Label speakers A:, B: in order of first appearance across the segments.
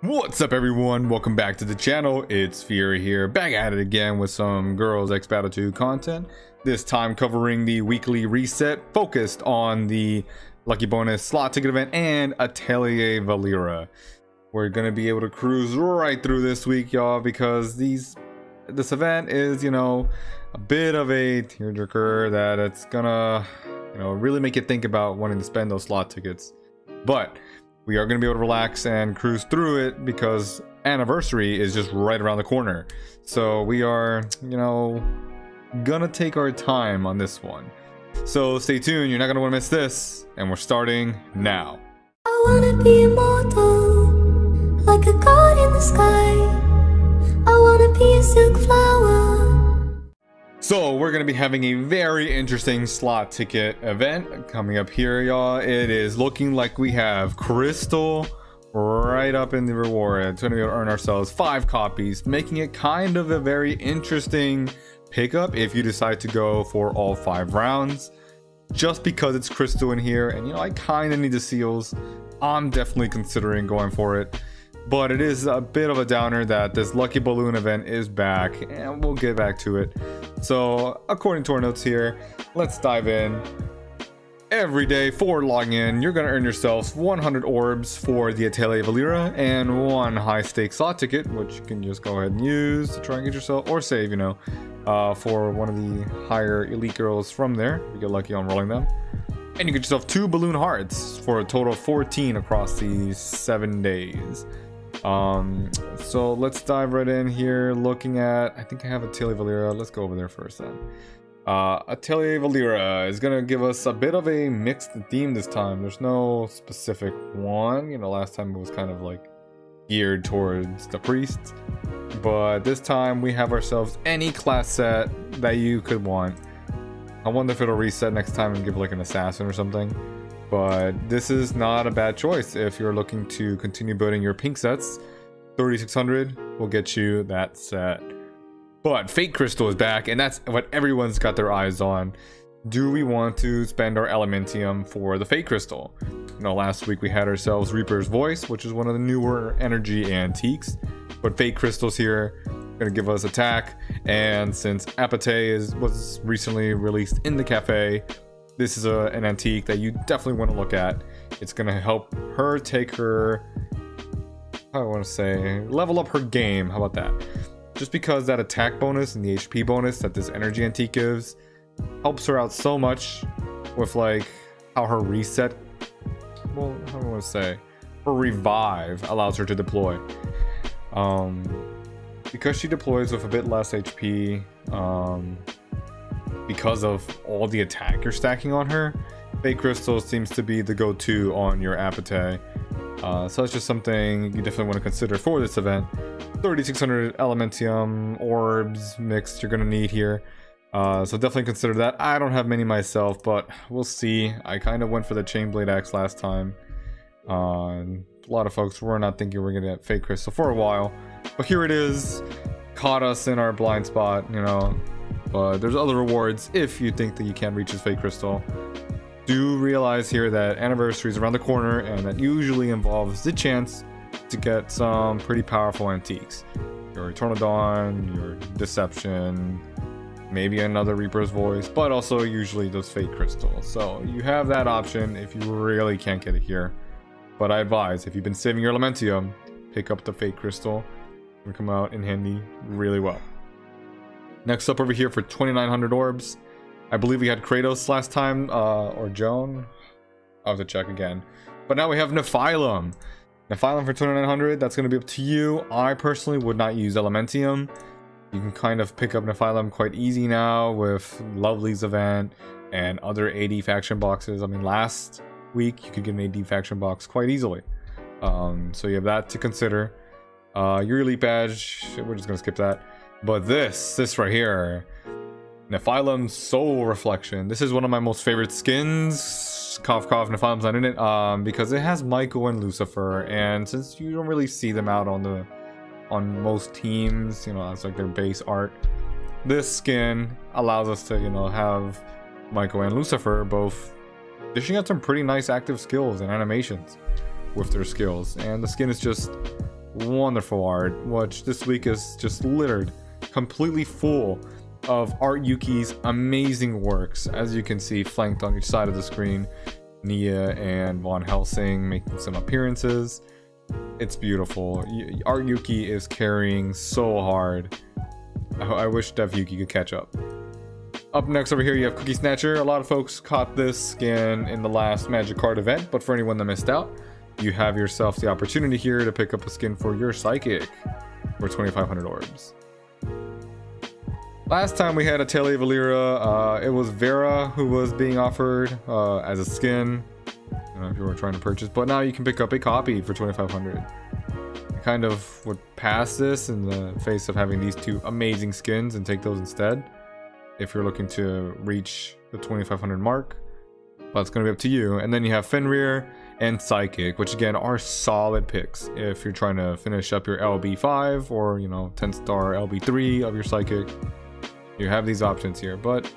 A: What's up everyone, welcome back to the channel. It's Fury here, back at it again with some Girls X Battle 2 content. This time covering the weekly reset focused on the Lucky Bonus slot ticket event and Atelier Valeera. We're gonna be able to cruise right through this week, y'all, because this event is, a bit of a tearjerker that it's gonna, really make you think about wanting to spend those slot tickets. But we are going to be able to relax and cruise through it because anniversary is just right around the corner. So we are, gonna take our time on this one. So stay tuned, you're not gonna want to miss this, and we're starting now.
B: I wanna be immortal, like a god in the sky. I wanna be a silk flower.
A: So we're going to be having a very interesting slot ticket event coming up here, y'all. It is looking like we have Crystal right up in the reward. It's going to be able to earn ourselves 5 copies, making it kind of a very interesting pickup if you decide to go for all 5 rounds. Just because it's Crystal in here, and I kind of need the seals. I'm definitely considering going for it. But it is a bit of a downer that this Lucky Balloon event is back, and we'll get back to it. So, according to our notes here, let's dive in. Every day for logging in, you're going to earn yourselves 100 orbs for the Atelier Valeera and 1 high stakes slot ticket, which you can just go ahead and use to try and get yourself, or save, for one of the higher elite girls from there. You get lucky on rolling them. And you get yourself 2 balloon hearts for a total of 14 across these 7 days. So let's dive right in here, looking at, I think I have Atelier Valeera. Let's go over there first then. Atelier Valeera is gonna give us a bit of a mixed theme this time. There's no specific one. Last time it was kind of like geared towards the priests, but this time we have ourselves any class set that you could want. I wonder if it'll reset next time and give like an assassin or something. But this is not a bad choice if you're looking to continue building your pink sets. 3600 will get you that set. But Fate Crystal is back, and that's what everyone's got their eyes on. Do we want to spend our Elementium for the Fate Crystal? Last week we had ourselves Reaper's Voice, which is one of the newer energy antiques. But Fate Crystal's here, gonna give us attack, and since Apate was recently released in the cafe, this is an antique that you definitely want to look at. It's going to help her take her, level up her game. How about that? Just because that attack bonus and the HP bonus that this energy antique gives helps her out so much with like how her reset, how do I want to say, her revive allows her to deploy. Because she deploys with a bit less HP, because of all the attack you're stacking on her, Fate Crystal seems to be the go-to on your Apate. So it's just something you definitely want to consider for this event. 3600 Elementium orbs mixed you're going to need here. So definitely consider that. I don't have many myself, but we'll see. I kind of went for the Chainblade Axe last time. A lot of folks were not thinking we're going to get Fate Crystal for a while. But here it is. Caught us in our blind spot, But there's other rewards if you think that you can't reach his Fate Crystal. Do realize here that anniversary is around the corner, and that usually involves the chance to get some pretty powerful antiques. Your Eternal Dawn, your Deception, maybe another Reaper's Voice, but also usually those Fate Crystals. So you have that option if you really can't get it here. But I advise, if you've been saving your Elementium, pick up the Fate Crystal. It will come out in handy really well. Next up over here for 2900 orbs, I believe we had Kratos last time, or Joan. I'll have to check again. But now we have Nephilim. Nephilim for 2900, that's going to be up to you. I personally would not use Elementium. You can kind of pick up Nephilim quite easy now with Lovely's event and other AD faction boxes. I mean, last week you could get an AD faction box quite easily. So you have that to consider. Your Elite Badge, we're just going to skip that. But this right here, Nephilim Soul Reflection. This is one of my most favorite skins. Cough cough, Nephilim's not in it. Because it has Michael and Lucifer, and since you don't really see them out on most teams, that's like their base art. This skin allows us to, have Michael and Lucifer both dishing out some pretty nice active skills and animations with their skills, and the skin is just wonderful art, which this week is just littered, completely full of Art Yuki's amazing works. As you can see, flanked on each side of the screen, Nia and Von Helsing making some appearances. It's beautiful. Art Yuki is carrying so hard. I wish Dev Yuki could catch up. Up next over here you have Cookie Snatcher. A lot of folks caught this skin in the last Magic Card event, but for anyone that missed out, you have yourself the opportunity here to pick up a skin for your Psychic for 2,500 orbs. Last time we had Atelier Valeera, it was Vera who was being offered as a skin, you know, if you were trying to purchase, but now you can pick up a copy for 2,500. I kind of would pass this in the face of having these two amazing skins and take those instead if you're looking to reach the 2,500 mark, but it's going to be up to you. And then you have Fenrir and Psychic, which again are solid picks if you're trying to finish up your LB5 or, you know, 10-star LB3 of your Psychic. You have these options here, but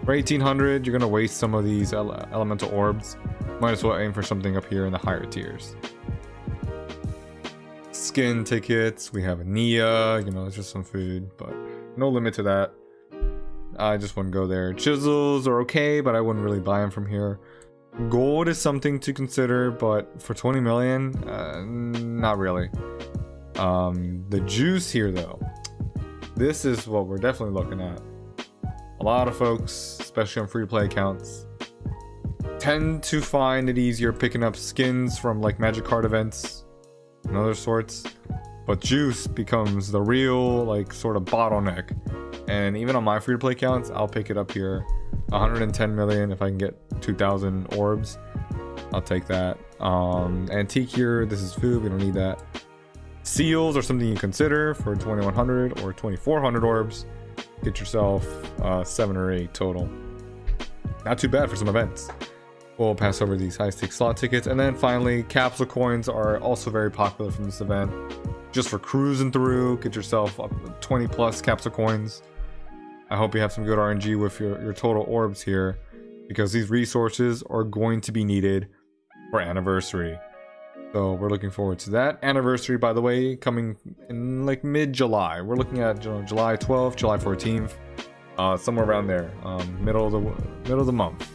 A: for 1,800 you're gonna waste some of these elemental orbs. Might as well aim for something up here in the higher tiers. Skin tickets, we have a Nia, you know, it's just some food, but no limit to that. I just wouldn't go there. Chisels are okay, but I wouldn't really buy them from here. Gold is something to consider, but for 20 million, not really. The juice here though, this is what we're definitely looking at. A lot of folks, especially on free-to-play accounts, tend to find it easier picking up skins from like Magic Card events and other sorts, but juice becomes the real like sort of bottleneck. And even on my free-to-play accounts, I'll pick it up here. 110 million if I can get 2,000 orbs, I'll take that. Antique here, this is food, we don't need that. Seals are something you consider for 2,100 or 2,400 orbs. Get yourself 7 or 8 total. Not too bad for some events. We'll pass over these high stakes slot tickets. And then finally, capsule coins are also very popular from this event. Just for cruising through, get yourself up to 20 plus capsule coins. I hope you have some good RNG with your total orbs here, because these resources are going to be needed for anniversary. So we're looking forward to that. Anniversary, by the way, coming in like mid-July. We're looking at July 12th, July 14th, somewhere around there, middle of the month.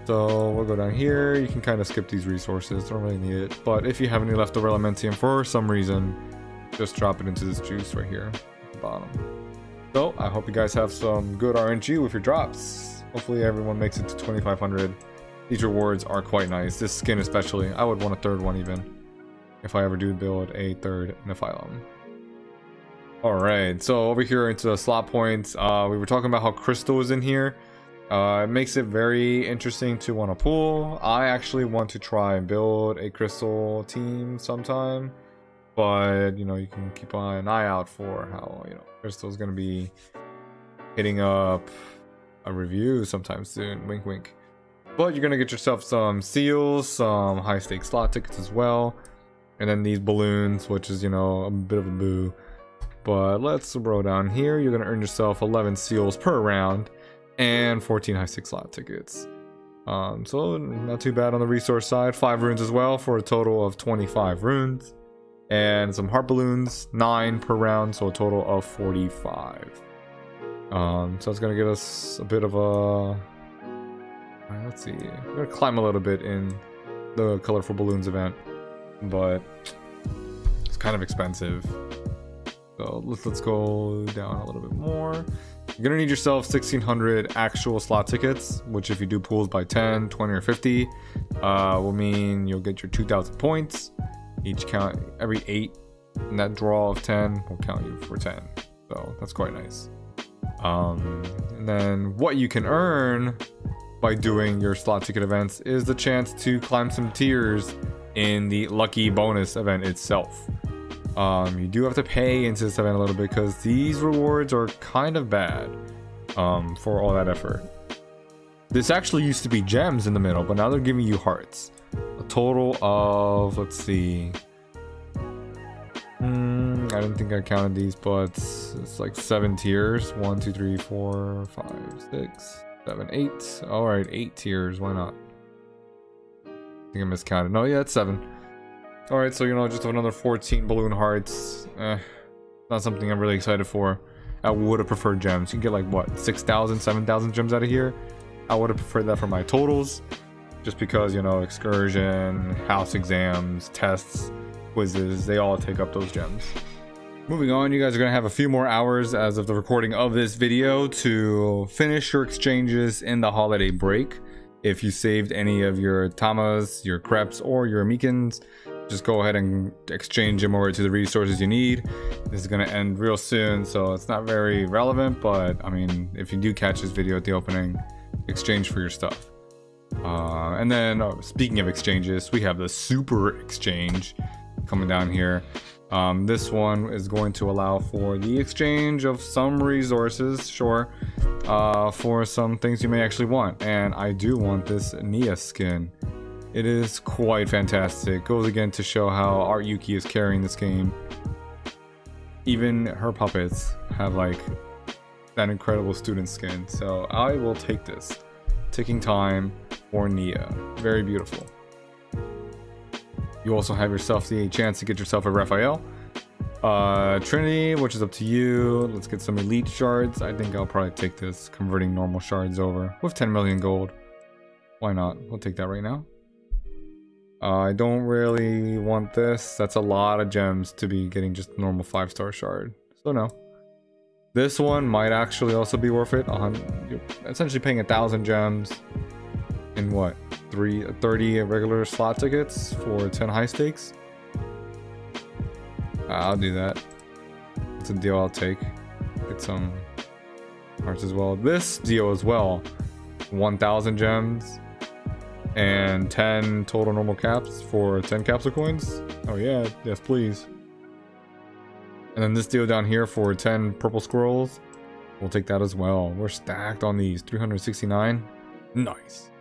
A: So we'll go down here. You can kind of skip these resources, don't really need it. But if you have any leftover Elementium for some reason, just drop it into this juice right here at the bottom. So I hope you guys have some good RNG with your drops. Hopefully everyone makes it to 2,500. These rewards are quite nice. This skin especially. I would want a third one even, if I ever do build a third Nephilim. Alright, so over here into the slot points, we were talking about how Crystal is in here. It makes it very interesting to want to pull. I actually want to try and build a Crystal team sometime, but you know, you can keep an eye out for how, you know, Crystal is going to be hitting up a review sometime soon. Wink wink. But you're going to get yourself some seals, some high stakes slot tickets as well, and then these balloons, which is, you know, a bit of a boo. But let's roll down here. You're going to earn yourself 11 seals per round and 14 high stakes slot tickets. So not too bad on the resource side. 5 runes as well for a total of 25 runes, and some heart balloons, 9 per round, so a total of 45. So it's going to get us a bit of a... Let's see, we're gonna climb a little bit in the colorful balloons event, but it's kind of expensive. So let's go down a little bit more. You're gonna need yourself 1,600 actual slot tickets, which if you do pools by 10, 20, or 50, will mean you'll get your 2,000 points. Each count, every 8 in that draw of 10 will count you for 10. So that's quite nice. And then what you can earn by doing your slot ticket events is the chance to climb some tiers in the lucky bonus event itself. You do have to pay into this event a little bit because these rewards are kind of bad for all that effort. This actually used to be gems in the middle, but now they're giving you hearts. A total of, let's see, I didn't think I counted these, but it's like 7 tiers. 1, 2, 3, 4, 5, 6, 7, 8. All right, 8 tiers. Why not? I think I miscounted. No, yeah, it's 7. All right, so you know, just another 14 balloon hearts. Not something I'm really excited for. I would have preferred gems. You can get like what, 6,000, 7,000 gems out of here. I would have preferred that for my totals, just because, you know, excursion, house exams, tests, quizzes, they all take up those gems. Moving on, you guys are gonna have a few more hours as of the recording of this video to finish your exchanges in the holiday break. If you saved any of your tamas, your creps, or your amikins, just go ahead and exchange them over to the resources you need. This is gonna end real soon, so it's not very relevant, but I mean, if you do catch this video at the opening, exchange for your stuff. And then speaking of exchanges, we have the super exchange coming down here. This one is going to allow for the exchange of some resources, sure, for some things you may actually want. And I do want this Nia skin. It is quite fantastic. Goes again to show how Art Yuki is carrying this game. Even her puppets have like that incredible student skin. So I will take this. Taking time for Nia. Very beautiful. You also have yourself the chance to get yourself a Raphael. Trinity, which is up to you. Let's get some elite shards. I think I'll probably take this, converting normal shards over with 10 million gold. Why not? We'll take that right now. I don't really want this. That's a lot of gems to be getting just a normal 5-star shard. So no. This one might actually also be worth it. You're essentially paying 1,000 gems in what? 30 regular slot tickets for 10 high stakes. I'll do that. It's a deal I'll take. Get some hearts as well. This deal as well. 1,000 gems and 10 total normal caps for 10 capsule coins. Oh yeah, yes please. And then this deal down here for 10 purple scrolls. We'll take that as well. We're stacked on these. 369. Nice.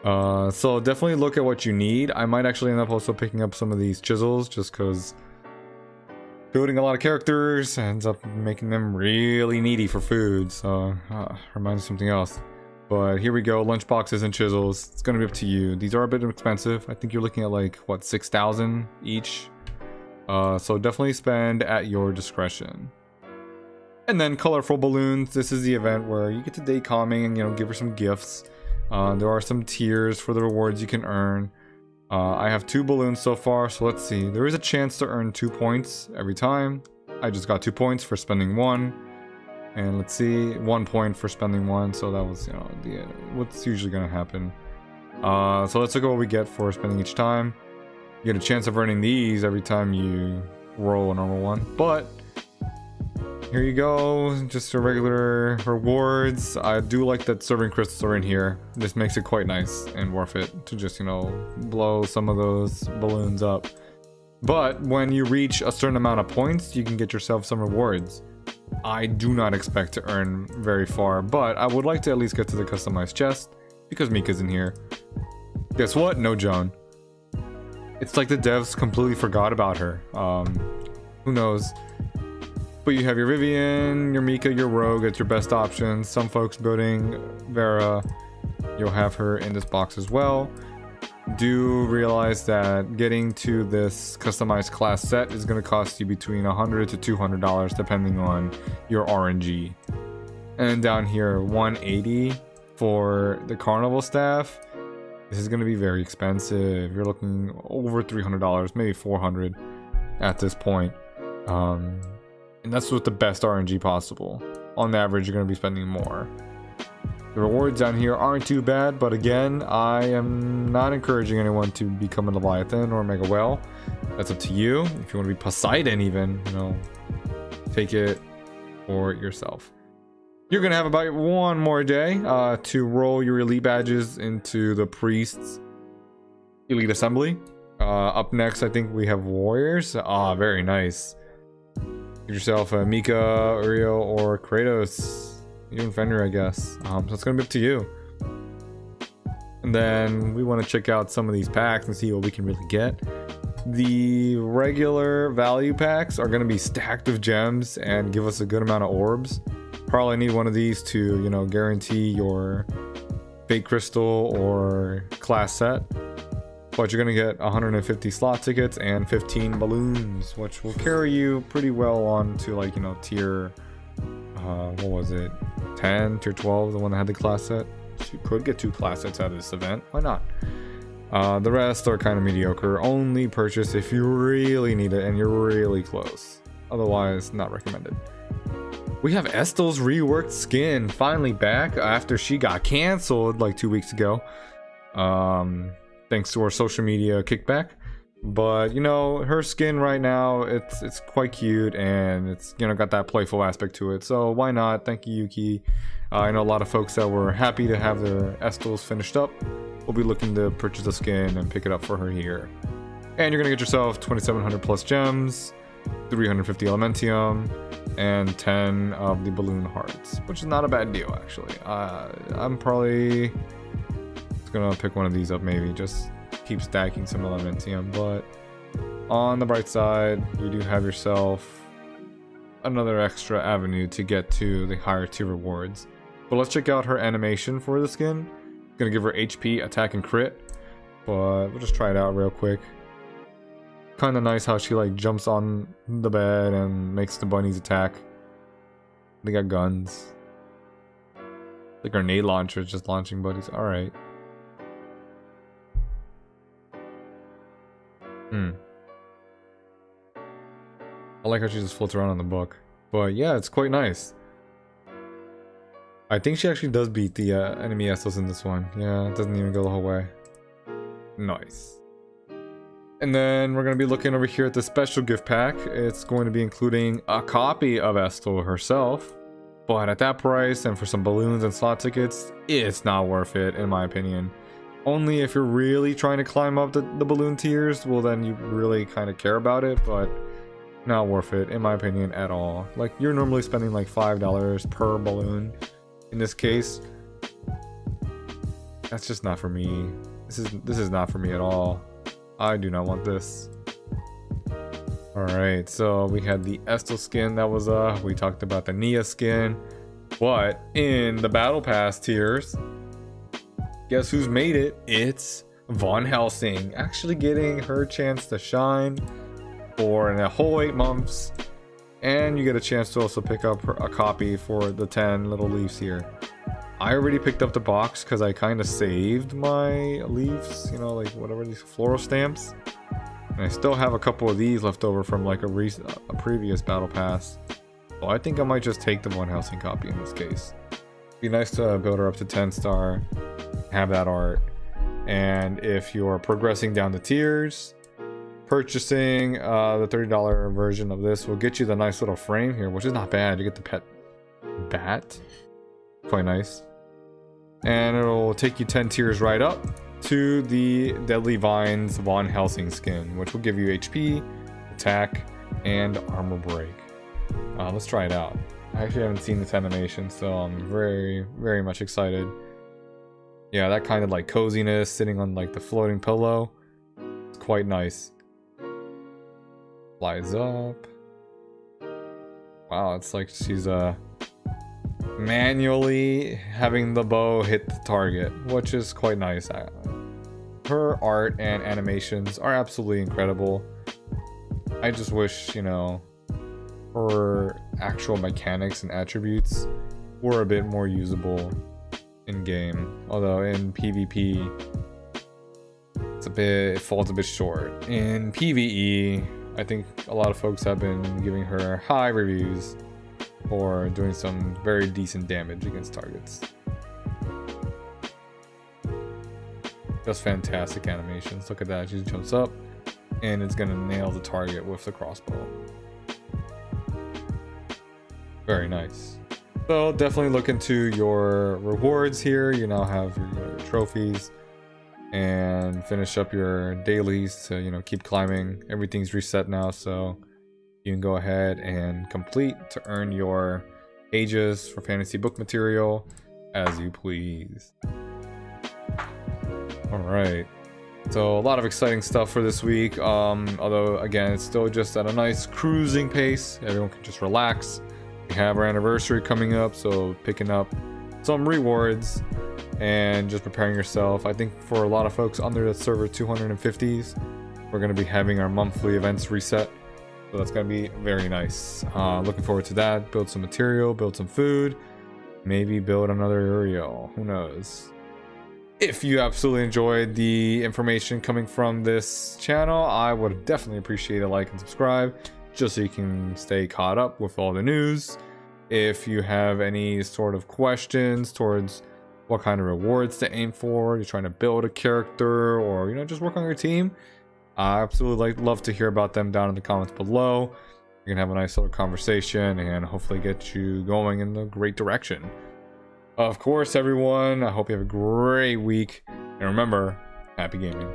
A: So definitely look at what you need. I might actually end up also picking up some of these chisels, just because building a lot of characters ends up making them really needy for food. So reminds me of something else. But here we go, lunchboxes and chisels. It's gonna be up to you. These are a bit expensive. I think you're looking at like what, 6,000 each. So definitely spend at your discretion. And then colorful balloons. This is the event where you get to day calming and, you know, give her some gifts. There are some tiers for the rewards you can earn. I have 2 balloons so far, so let's see. There is a chance to earn 2 points every time. I just got 2 points for spending 1. And let's see, 1 point for spending 1. So that was, you know, what's usually gonna happen. So let's look at what we get for spending each time. You get a chance of earning these every time you roll a normal one. But here you go, just a regular rewards. I do like that serving crystals are in here. This makes it quite nice and worth it to just, you know, blow some of those balloons up. But when you reach a certain amount of points, you can get yourself some rewards. I do not expect to earn very far, but I would like to at least get to the customized chest because Mika's in here. Guess what? No Joan. It's like the devs completely forgot about her. Who knows? But you have your Vivian, your Mika, your Rogue as your best options. Some folks building Vera, you'll have her in this box as well. Do realize that getting to this customized class set is going to cost you between $100 to $200 depending on your RNG. And down here, 180 for the carnival staff. This is going to be very expensive. You're looking over $300, maybe $400 at this point. And that's with the best RNG possible. On average, you're going to be spending more. The rewards down here aren't too bad, but again, I am not encouraging anyone to become a Leviathan or Mega Whale. That's up to you. If you want to be Poseidon even, you know, take it for yourself. You're going to have about 1 more day to roll your elite badges into the Priest's Elite Assembly. Up next, I think we have Warriors. Very nice. Get yourself a Mika, Uriel, or Kratos. Even Fenrir, I guess. So it's gonna be up to you. And then we want to check out some of these packs and see what we can really get. The regular value packs are gonna be stacked with gems and give us a good amount of orbs. Probably need one of these to, you know, guarantee your fake crystal or class set. but you're gonna get 150 slot tickets and 15 balloons, which will carry you pretty well on to, like, you know, tier what was it, 10, tier 12, the one that had the class set. So you could get 2 class sets out of this event, why not? The rest are kind of mediocre. Only purchase if you really need it and you're really close, otherwise not recommended. We have Estel's reworked skin finally back after she got canceled like 2 weeks ago, thanks to our social media kickback. But you know, her skin right now, it's quite cute, and it's, you know, got that playful aspect to it, so why not? Thank you, Yuki. I know a lot of folks that were happy to have their Estels finished up. We'll be looking to purchase the skin and pick it up for her here. And you're gonna get yourself 2,700 plus gems, 350 elementium, and 10 of the balloon hearts, which is not a bad deal actually. I'm probably just gonna pick one of these up, maybe just keep stacking some elementium. But on the bright side, you do have yourself another extra avenue to get to the higher tier rewards. But let's check out her animation for the skin. Gonna give her HP, attack, and crit, but we'll just try it out real quick. Kind of nice how she like jumps on the bed and makes the bunnies attack. They got guns. The grenade launcher is just launching buddies. All right. I like how she just floats around on the book. But yeah, it's quite nice. I think she actually does beat the enemy Essos in this one. Yeah, it doesn't even go the whole way. Nice. And then we're going to be looking over here at the special gift pack. It's going to be including a copy of Estel herself. But at that price and for some balloons and slot tickets, it's not worth it in my opinion. Only if you're really trying to climb up the balloon tiers, well then you really kind of care about it, but not worth it in my opinion at all. Like, you're normally spending like $5 per balloon. In this case, that's just not for me. This is not for me at all. I do not want this. Alright, so we had the Estel skin that was we talked about the Nia skin. But in the Battle Pass tiers, guess who's made it? It's Von Helsing, actually getting her chance to shine for a whole 8 months. And you get a chance to also pick up a copy for the 10 little leaves here. I already picked up the box because I kind of saved my leaves, you know, like whatever, these floral stamps. And I still have a couple of these left over from like a previous Battle Pass. So I think I might just take the Von Helsing copy in this case. Be nice to build her up to 10 star, have that art. And if you're progressing down the tiers, purchasing the $30 version of this will get you the nice little frame here, which is not bad. You get the pet bat, quite nice. And it'll take you 10 tiers right up to the Deadly Vines Von Helsing skin, which will give you HP, attack, and armor break. Let's try it out. I actually haven't seen this animation, so I'm very, very much excited. Yeah, that kind of like coziness, sitting on like the floating pillow. It's quite nice. Flies up. Wow, it's like she's manually having the bow hit the target, which is quite nice. Her art and animations are absolutely incredible. I just wish, you know, her actual mechanics and attributes were a bit more usable in game. Although in PvP, it falls a bit short. In PvE, I think a lot of folks have been giving her high reviews for doing some very decent damage against targets. Just fantastic animations. Look at that, she jumps up and it's gonna nail the target with the crossbow. Very nice. So definitely look into your rewards here. You now have your trophies, and finish up your dailies to, you know, keep climbing. Everything's reset now, so you can go ahead and complete to earn your pages for fantasy book material as you please. All right, so a lot of exciting stuff for this week, although again it's still just at a nice cruising pace. Everyone can just relax. We have our anniversary coming up, so picking up some rewards and just preparing yourself. I think for a lot of folks under the server 250s, we're going to be having our monthly events reset. So that's going to be very nice. Looking forward to that. Build some material, build some food, maybe build another area. Who knows? If you absolutely enjoyed the information coming from this channel, I would definitely appreciate a like and subscribe just so you can stay caught up with all the news. If you have any sort of questions towards what kind of rewards to aim for, you're trying to build a character or, you know, just work on your team, I absolutely love to hear about them down in the comments below. We can have a nice little conversation and hopefully get you going in the great direction. Of course, everyone, I hope you have a great week. And remember, happy gaming.